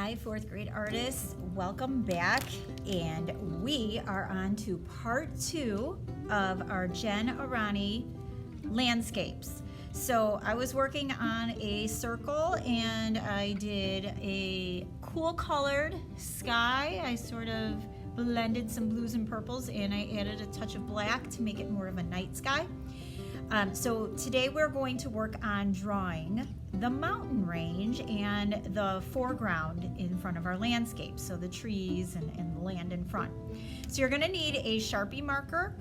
Hi, fourth grade artists, welcome back, and we are on to part 2 of our Jen Arani landscapes. So I was working on a circle and I did a cool colored sky. I sort of blended some blues and purples and I added a touch of black to make it more of a night sky. So today we're going to work on drawing the mountain range and the foreground in front of our landscape, so the trees and the land in front. So you're going to need a Sharpie marker,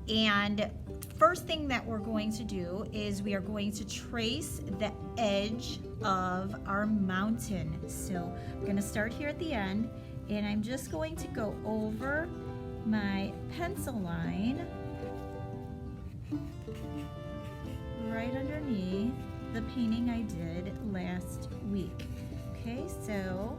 and first thing that we're going to do is we are going to trace the edge of our mountain. So I'm going to start here at the end, and I'm just going to go over my pencil line right underneath the painting I did last week. Okay, so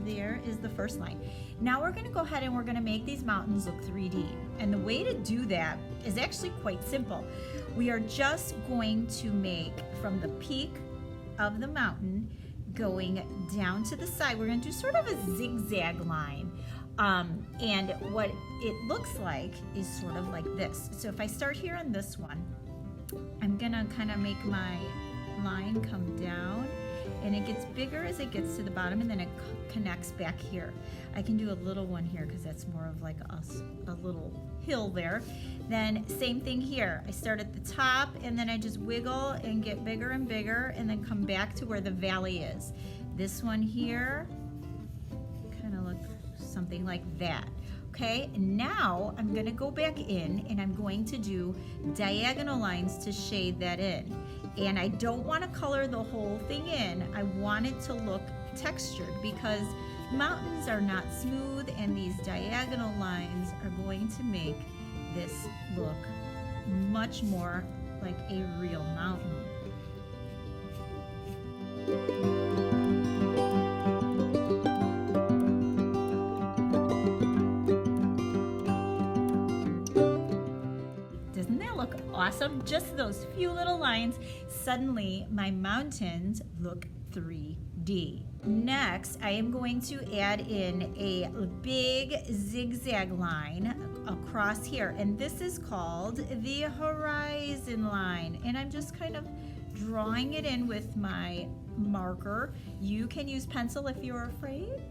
there is the first line. Now we're going to go ahead and we're going to make these mountains look 3D. And the way to do that is actually quite simple. We are just going to make from the peak of the mountain going down to the side. We're going to do sort of a zigzag line. And what it looks like is sort of like this. So if I start here on this one, I'm gonna kind of make my line come down, and it gets bigger as it gets to the bottom, and then it connects back here. I can do a little one here because that's more of like a little hill there. Then same thing here. I start at the top and then I just wiggle and get bigger and bigger and then come back to where the valley is. This one here kind of look something like that. Okay, now I'm going to go back in and I'm going to do diagonal lines to shade that in. And I don't want to color the whole thing in. I want it to look textured because mountains are not smooth, and these diagonal lines are going to make this look much more like a real mountain. Awesome, just those few little lines, suddenly my mountains look 3D. Next, I am going to add in a big zigzag line across here, and this is called the horizon line, and I'm just kind of drawing it in with my marker. You can use pencil if you're afraid.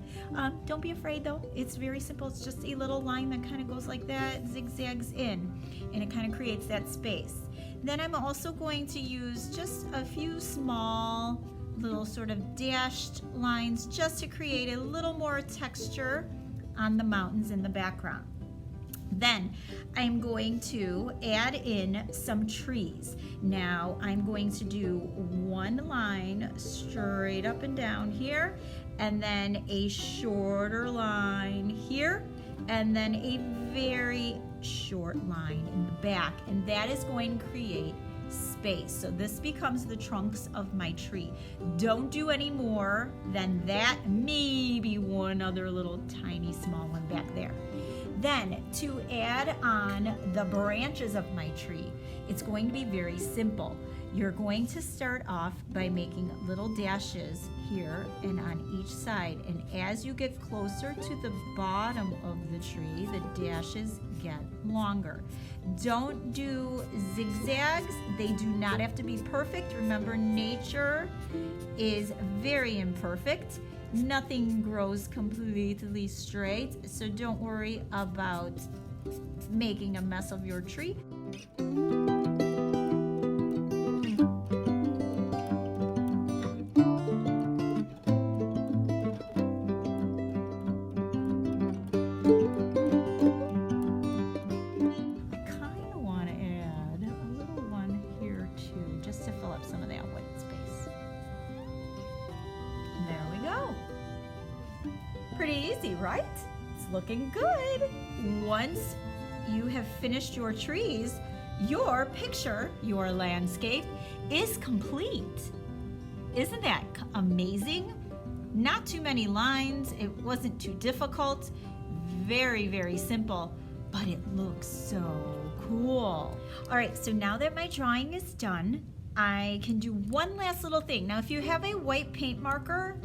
Don't be afraid though. It's very simple. It's just a little line that kind of goes like that, zigzags in, and it kind of creates that space. Then I'm also going to use just a few small little sort of dashed lines just to create a little more texture on the mountains in the background. Then I'm going to add in some trees. Now I'm going to do one line straight up and down here, and then a shorter line here, and then a very short line in the back, and that is going to create space. So this becomes the trunks of my tree. Don't do any more than that, maybe one other little tiny small one back there. Then to add on the branches of my tree, it's going to be very simple. You're going to start off by making little dashes here and on each side, and as you get closer to the bottom of the tree, the dashes get longer. Don't do zigzags. They do not have to be perfect. Remember, nature is very imperfect. Nothing grows completely straight, so don't worry about making a mess of your tree. Pretty easy, right? It's looking good. Once you have finished your trees, your picture, your landscape is complete. Isn't that amazing? Not too many lines. It wasn't too difficult. Very, very simple, but it looks so cool. All right, so now that my drawing is done, I can do one last little thing. Now, if you have a white paint marker,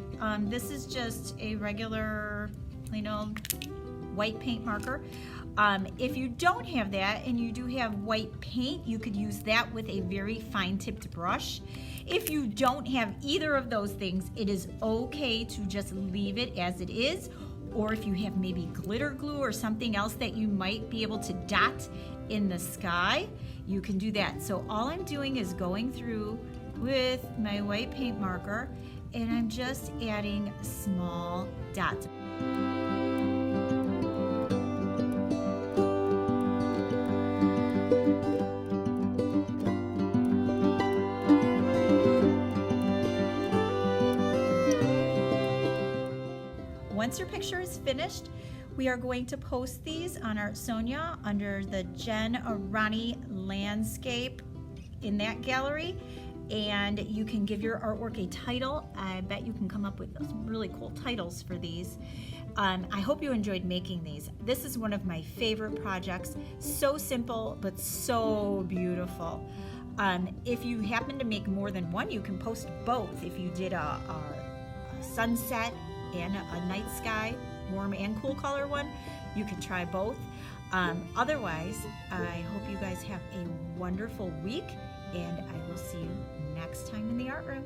This is just a regular, white paint marker. If you don't have that and you do have white paint, you could use that with a very fine tipped brush. If you don't have either of those things, it is okay to just leave it as it is. Or if you have maybe glitter glue or something else that you might be able to dot in the sky, you can do that. So all I'm doing is going through with my white paint marker and I'm just adding small dots. Once your picture is finished, we are going to post these on our Sonia under the Jen Arani landscape in that gallery, and you can give your artwork a title. I bet you can come up with some really cool titles for these. I hope you enjoyed making these. This is one of my favorite projects. So simple, but so beautiful. If you happen to make more than one, you can post both. If you did a sunset and a night sky, warm and cool color one, you can try both. Otherwise, I hope you guys have a wonderful week, and I will see you next time in the art room.